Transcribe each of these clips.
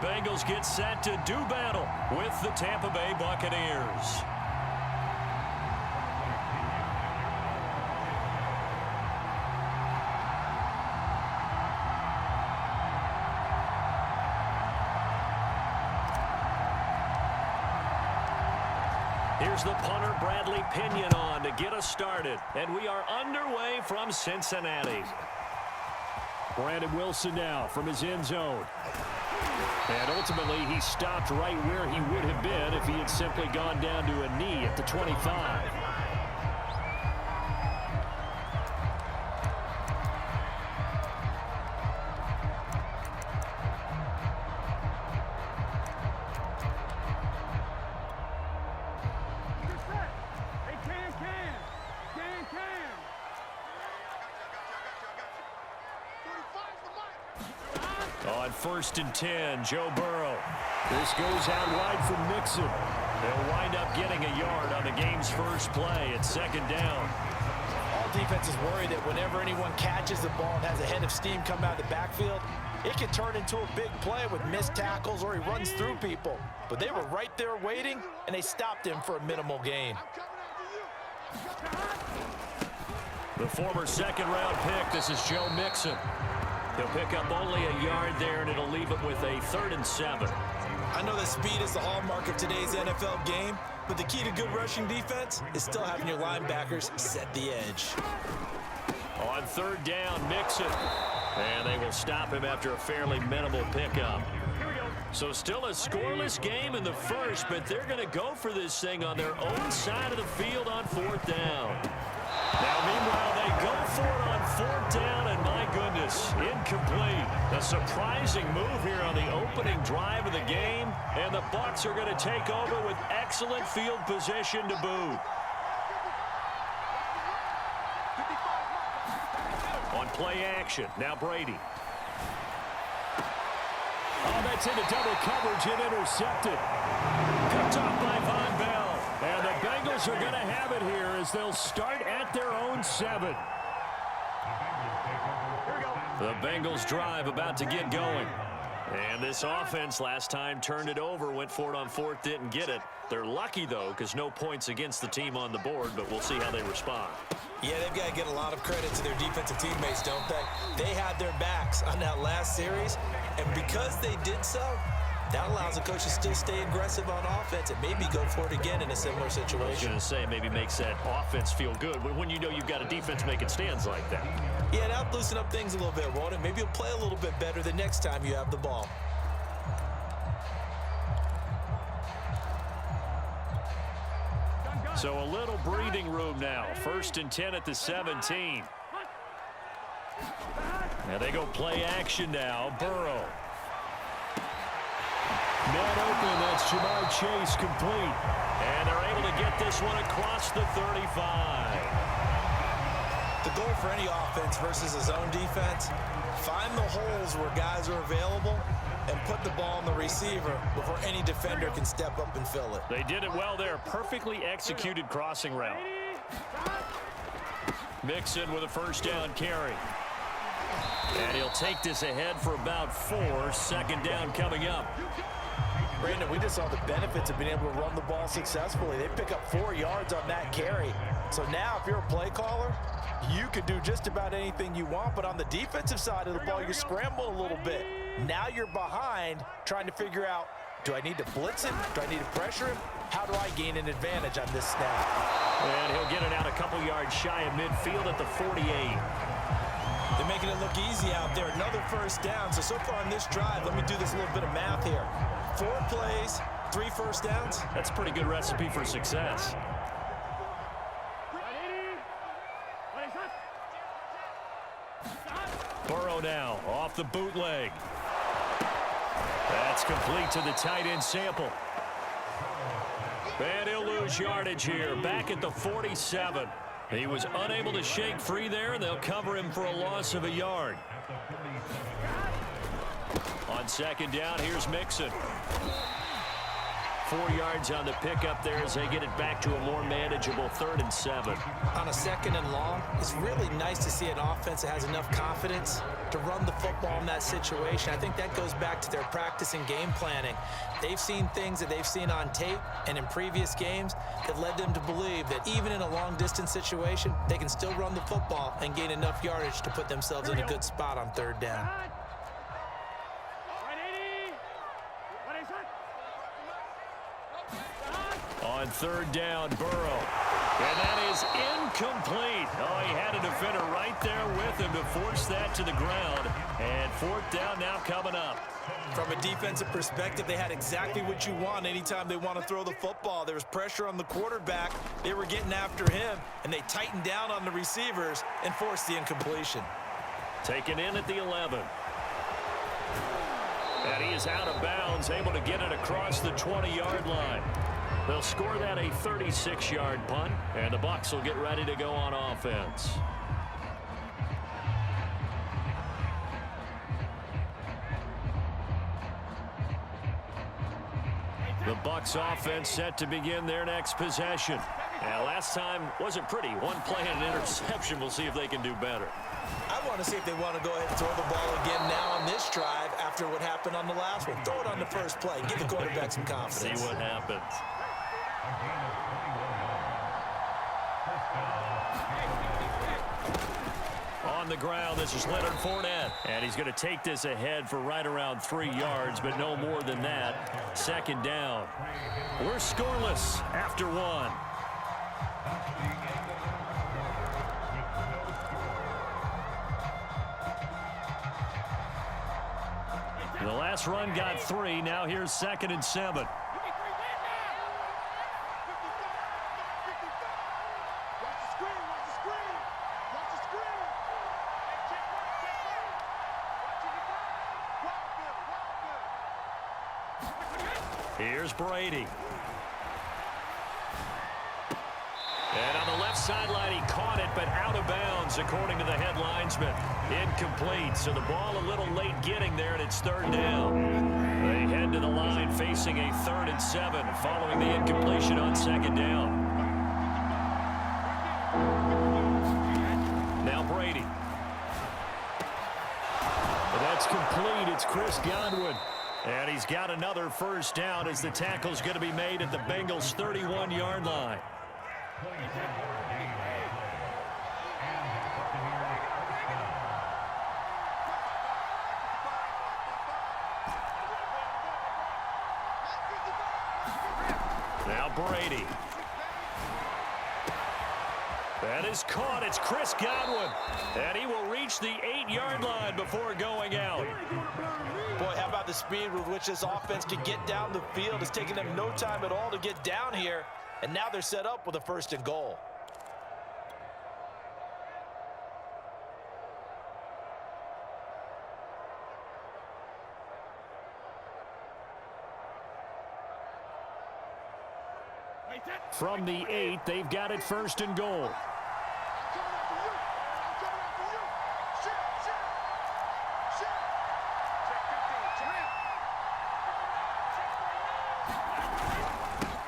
Bengals get set to do battle with the Tampa Bay Buccaneers. Here's the punter, Bradley Pinion, on to get us started. And we are underway from Cincinnati. Brandon Wilson now from his end zone. And ultimately, he stopped right where he would have been if he had simply gone down to a knee at the 25. On 1st and 10, Joe Burrow. This goes out wide for Mixon. They'll wind up getting a yard on the game's first play at 2nd down. All defenses worry that whenever anyone catches the ball and has a head of steam come out of the backfield, it can turn into a big play with missed tackles or he runs through people. But they were right there waiting, and they stopped him for a minimal gain. The former second-round pick, this is Joe Mixon. He'll pick up only a yard there, and it'll leave him with a 3rd and 7. I know that speed is the hallmark of today's NFL game, but the key to good rushing defense is still having your linebackers set the edge. On 3rd down, Mixon. And they will stop him after a fairly minimal pickup. So still a scoreless game in the first, but they're going to go for this thing on their own side of the field on 4th down. Now, meanwhile, they go for it on 4th down, and my goodness, incomplete. A surprising move here on the opening drive of the game, and the Bucs are going to take over with excellent field position to boot. On play action, now Brady. Oh, that's into double coverage and intercepted. Picked off by Von Bell. And the Bengals are going to have it here as they'll start at their own 7. The Bengals drive about to get going. And this offense last time turned it over, went for it on 4th, didn't get it. They're lucky, though, because no points against the team on the board, but we'll see how they respond. Yeah, they've got to get a lot of credit to their defensive teammates, don't they? They had their backs on that last series, and because they did so, that allows the coach to still stay aggressive on offense and maybe go for it again in a similar situation. I was going to say, maybe makes that offense feel good when you know you've got a defense making stands like that. Yeah, that'll loosen up things a little bit, won't it? Maybe you'll play a little bit better the next time you have the ball. So a little breathing room now. 1st and 10 at the 17. Now they go play action now. Burrow. Man open, that's Jamar Chase complete. And they're able to get this one across the 35. The goal for any offense versus a zone defense, find the holes where guys are available and put the ball on the receiver before any defender can step up and fill it. They did it well there. Perfectly executed crossing route. Mixon with a 1st down carry. And he'll take this ahead for about 4. 2nd down coming up. Brandon, we just saw the benefits of being able to run the ball successfully. They pick up 4 yards on that carry. So now if you're a play caller, you can do just about anything you want. But on the defensive side of the ball, you scramble a little bit. Now you're behind trying to figure out, do I need to blitz him? Do I need to pressure him? How do I gain an advantage on this snap? And he'll get it out a couple yards shy of midfield at the 48. They're making it look easy out there. Another 1st down. So far on this drive, let me do this little bit of math here. 4 plays, 3 1st downs. That's a pretty good recipe for success. Burrow now off the bootleg. That's complete to the tight end Sample. And he'll lose yardage here. Back at the 47. He was unable to shake free there, and they'll cover him for a loss of a yard. On 2nd down, here's Mixon. 4 yards on the pickup there as they get it back to a more manageable 3rd and 7. On a 2nd and long, it's really nice to see an offense that has enough confidence to run the football in that situation. I think that goes back to their practice and game planning. They've seen things that they've seen on tape and in previous games that led them to believe that even in a long-distance situation, they can still run the football and gain enough yardage to put themselves in a good spot on 3rd down. On 3rd down, Burrow. And that is incomplete. Oh, he had a defender right there with him to force that to the ground. And 4th down now coming up. From a defensive perspective, they had exactly what you want anytime they want to throw the football. There was pressure on the quarterback. They were getting after him, and they tightened down on the receivers and forced the incompletion. Taken in at the 11. And he is out of bounds, able to get it across the 20-yard line. They'll score that a 36-yard punt, and the Bucs will get ready to go on offense. The Bucs offense set to begin their next possession. And last time wasn't pretty. One play and an interception. We'll see if they can do better. I want to see if they want to go ahead and throw the ball again now on this drive after what happened on the last one. Throw it on the first play. Give the quarterback some confidence. See what happens. On the ground, this is Leonard Fournette. And he's going to take this ahead for right around 3 yards, but no more than that. 2nd down. We're scoreless after 1. The last run got 3. Now here's 2nd and 7. Here's Brady. And on the left sideline, he caught it, but out of bounds, according to the head linesman. Incomplete, so the ball a little late getting there, and it's 3rd down. They head to the line facing a 3rd and 7 following the incompletion on 2nd down. Now Brady. And that's complete. It's Chris Godwin. And he's got another 1st down as the tackle's going to be made at the Bengals' 31-yard line. Now Brady. That is caught. It's Chris Godwin. And he will reach the 8-yard line before going out. Boy, how about the speed with which this offense can get down the field? It's taking them no time at all to get down here. And now they're set up with a 1st and goal. From the 8, they've got it 1st and goal.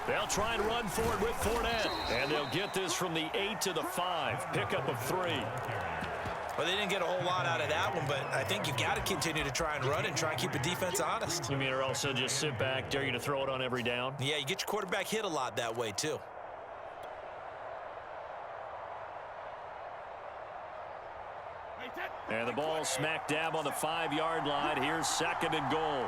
They'll try and run for it with Fournette. And they'll get this from the 8 to the 5. Pickup of 3. Well, they didn't get a whole lot out of that one, but I think you got to continue to try and run and try and keep the defense honest. You mean or also just sit back, dare you to throw it on every down? Yeah, you get your quarterback hit a lot that way, too. And the ball smack dab on the 5-yard line. Here's 2nd and goal.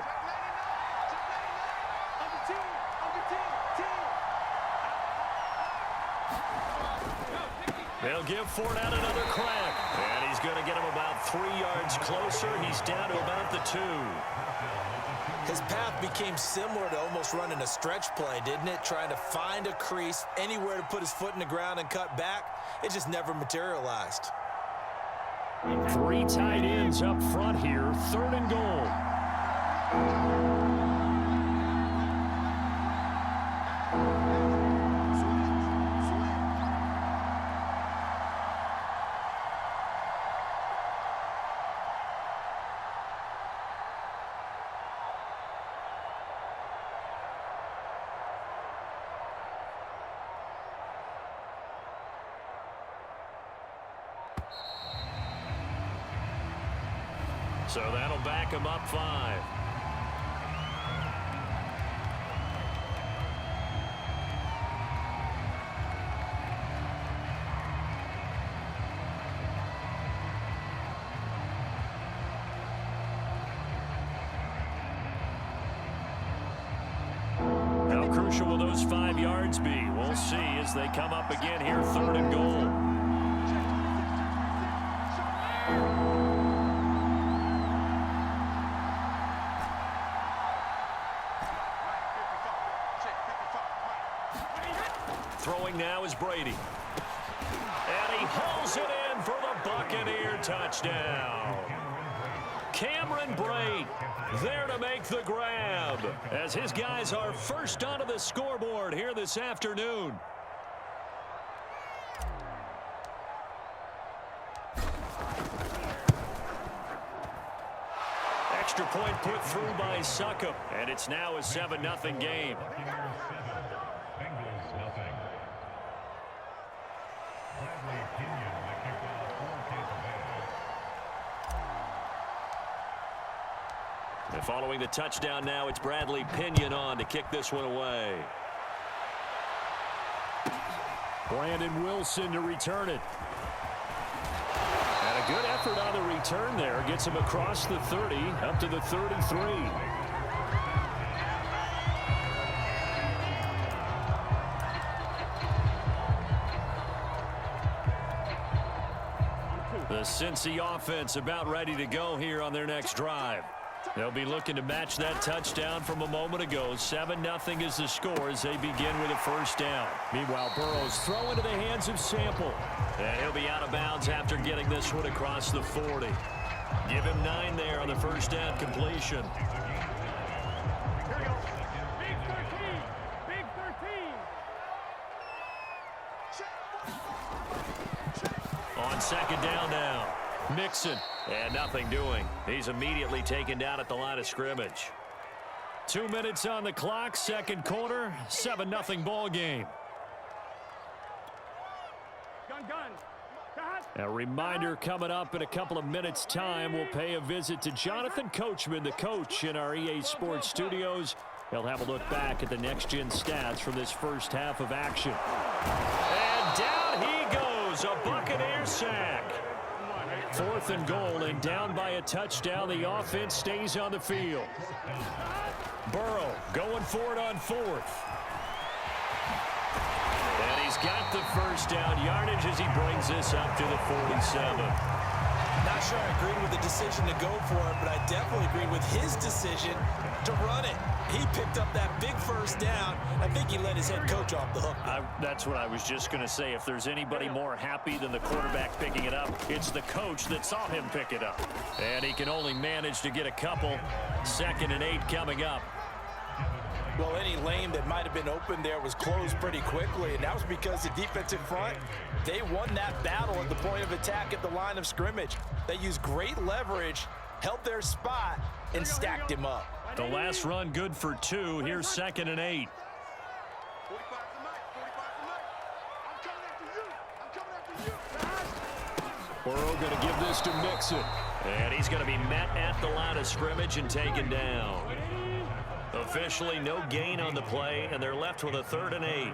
They'll give Fournette another crack. And he's going to get him about 3 yards closer. He's down to about the 2. His path became similar to almost running a stretch play, didn't it? Trying to find a crease, anywhere to put his foot in the ground and cut back. It just never materialized. 3 tight ends up front here. 3rd and goal. So that'll back him up 5. How crucial will those 5 yards be? We'll see as they come up again here, 3rd and goal. Throwing now is Brady. And he hauls it in for the Buccaneer touchdown. Cameron Brate there to make the grab as his guys are first onto the scoreboard here this afternoon. Extra point put through by Succop, and it's now a 7-0 game. And following the touchdown now, it's Bradley Pinion on to kick this one away. Brandon Wilson to return it. And a good effort on the return there. Gets him across the 30, up to the 33. The Cincy offense about ready to go here on their next drive. They'll be looking to match that touchdown from a moment ago. 7-0 is the score as they begin with a first down. Meanwhile, Burrow's throw into the hands of Sample. And he'll be out of bounds after getting this one across the 40. Give him 9 there on the first down completion. Here we go. Big 13. Big 13. On second down now. Mixon. And nothing doing. He's immediately taken down at the line of scrimmage. 2 minutes on the clock, second quarter, 7-0 ball game. Gun. A reminder coming up in a couple of minutes' time. We'll pay a visit to Jonathan Coachman, the coach in our EA Sports studios. He'll have a look back at the next-gen stats from this first half of action. And down he goes. A Buccaneer sack. 4th and goal, and down by a touchdown. The offense stays on the field. Burrow going for it on 4th. And he's got the first down yardage as he brings this up to the 47. Not sure I agree with the decision to go for it, but I definitely agree with his decision to run it. He picked up that big first down. I think he let his head coach off the hook. That's what I was just going to say. If there's anybody more happy than the quarterback picking it up, it's the coach that saw him pick it up. And he can only manage to get a couple. 2nd and 8 coming up. Well, any lane that might have been open there was closed pretty quickly, and that was because the defensive front, they won that battle at the point of attack at the line of scrimmage. They used great leverage, held their spot, and stacked him up. The last run good for 2. Here's 2nd and 8. 45 I'm coming after you. Burrow going to give this to Mixon. And he's going to be met at the line of scrimmage and taken down. Officially no gain on the play, and they're left with a 3rd and 8.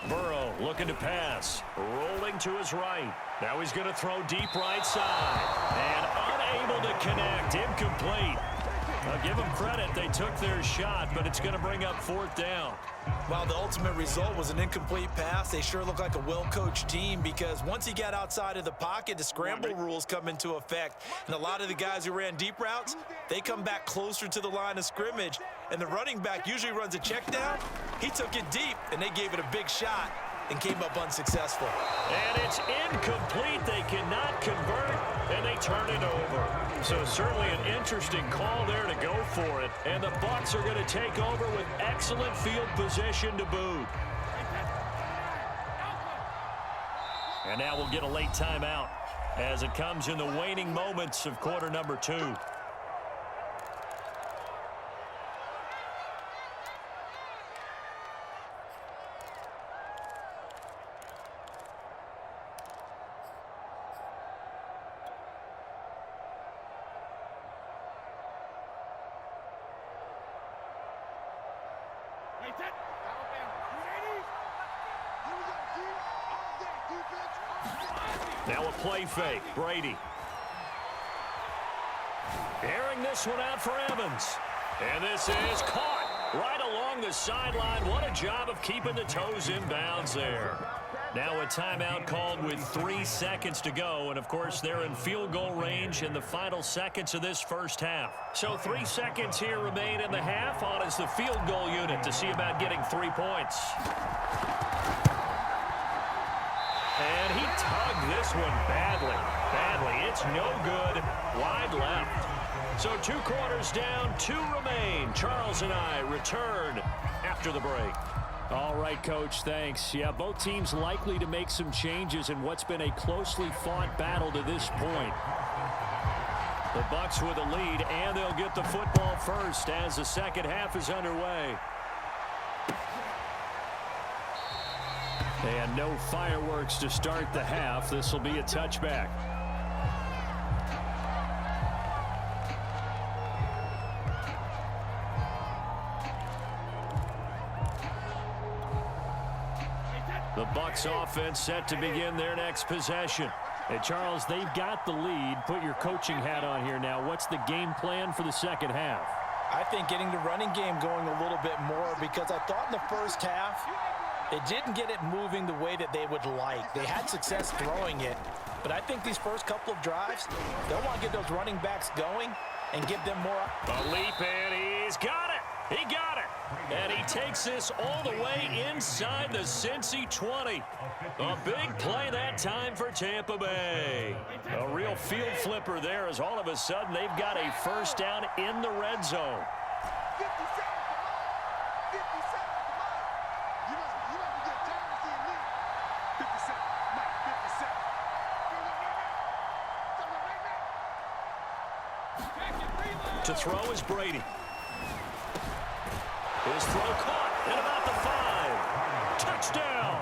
Burrow looking to pass. Rolling to his right. Now he's going to throw deep right side. And unable to connect. Incomplete. I'll give them credit. They took their shot, but it's going to bring up 4th down. While the ultimate result was an incomplete pass, they sure look like a well-coached team because once he got outside of the pocket, the scramble rules come into effect. And a lot of the guys who ran deep routes, they come back closer to the line of scrimmage. And the running back usually runs a check down. He took it deep, and they gave it a big shot and came up unsuccessful. And it's incomplete. They cannot convert, and they turn it over. So certainly an interesting call there to go for it. And the Bucs are going to take over with excellent field position to boot. And now we'll get a late timeout as it comes in the waning moments of quarter number 2. Now a play fake. Brady. Airing this one out for Evans. And this is caught right along the sideline. What a job of keeping the toes in bounds there. Now a timeout called with 3 seconds to go. And, of course, they're in field goal range in the final seconds of this first half. So 3 seconds here remain in the half. On is the field goal unit to see about getting 3 points. And he tugged this one badly. It's no good. Wide left. So 2 quarters down, 2 remain. Charles and I return after the break. All right, Coach, thanks. Yeah, both teams likely to make some changes in what's been a closely fought battle to this point. The Bucs with a lead, and they'll get the football first as the second half is underway. And no fireworks to start the half. This will be a touchback. The Bucs offense set to begin their next possession. And Charles, they've got the lead. Put your coaching hat on here now. What's the game plan for the second half? I think getting the running game going a little bit more, because I thought in the first half they didn't get it moving the way that they would like. They had success throwing it, but I think these first couple of drives, they'll want to get those running backs going and give them more. A leap, and he's got it. He got it. And he takes this all the way inside the Cincy 20. A big play that time for Tampa Bay. A real field flipper there, as all of a sudden they've got a first down in the red zone. 50 seconds. 50 seconds. You must get time to see a lead. 50 seconds. Mike, 50 seconds. To throw is Brady. His throw caught at about the 5. Touchdown.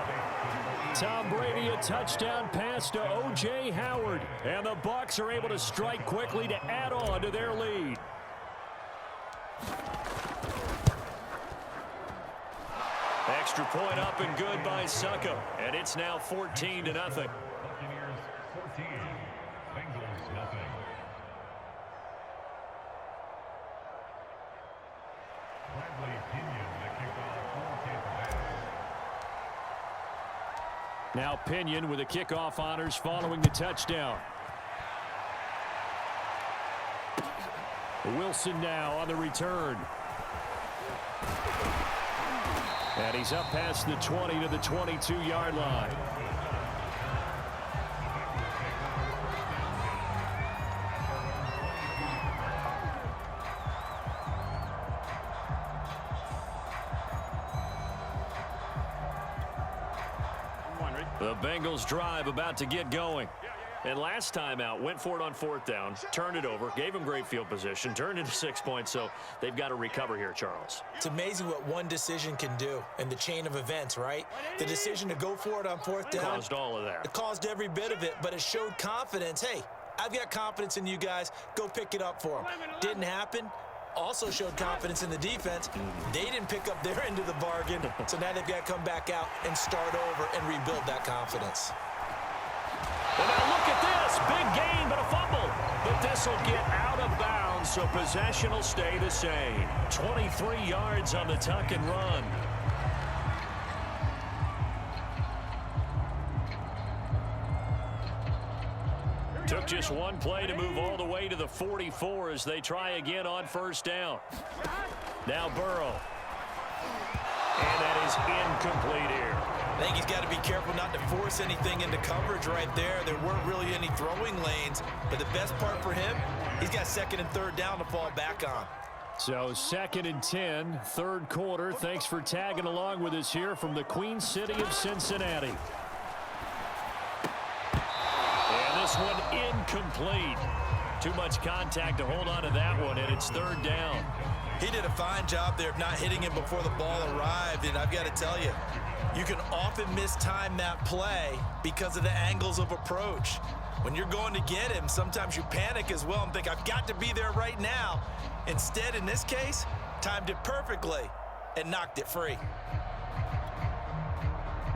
Tom Brady, a touchdown pass to O.J. Howard. And the Bucs are able to strike quickly to add on to their lead. Extra point up and good by Succo. And it's now 14-0. Buccaneers 14, Bengals nothing. Bradley Pinion, the kickoff for Tampa Bay. Now Pinion with the kickoff honors following the touchdown. Wilson now on the return. And he's up past the 20 to the 22-yard line. The Bengals drive about to get going. And last time out, went for it on 4th down, turned it over, gave them great field position, turned into 6 points, so they've got to recover here, Charles. It's amazing what one decision can do in the chain of events, right? The decision to go for it on 4th down. Caused all of that. It caused every bit of it, but it showed confidence. Hey, I've got confidence in you guys. Go pick it up for them. Didn't happen. Also showed confidence in the defense. They didn't pick up their end of the bargain, so now they've got to come back out and start over and rebuild that confidence. And now look at this. Big gain, but a fumble. But this will get out of bounds, so possession will stay the same. 23 yards on the tuck and run. Took just one play to move all the way to the 44 as they try again on 1st down. Now Burrow. And that is incomplete here. I think he's got to be careful not to force anything into coverage right there. There weren't really any throwing lanes, but the best part for him, he's got 2nd and 3rd down to fall back on. So 2nd and 10, 3rd quarter. Thanks for tagging along with us here from the Queen City of Cincinnati. And this one incomplete. Too much contact to hold on to that one, and it's 3rd down. He did a fine job there of not hitting him before the ball arrived, and I've got to tell you, you can often mistime that play because of the angles of approach. When you're going to get him, sometimes you panic as well and think, I've got to be there right now. Instead, in this case, timed it perfectly. and knocked it free.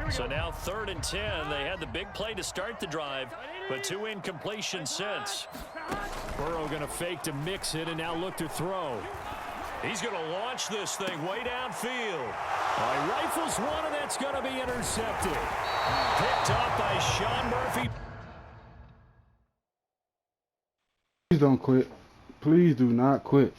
So now 3rd and 10. They had the big play to start the drive, but 2 incompletions since. Burrow going to fake to mix it and now look to throw. He's going to launch this thing way downfield. Rifles one, and that's going to be intercepted. Picked up by Sean Murphy. Please don't quit. Please do not quit.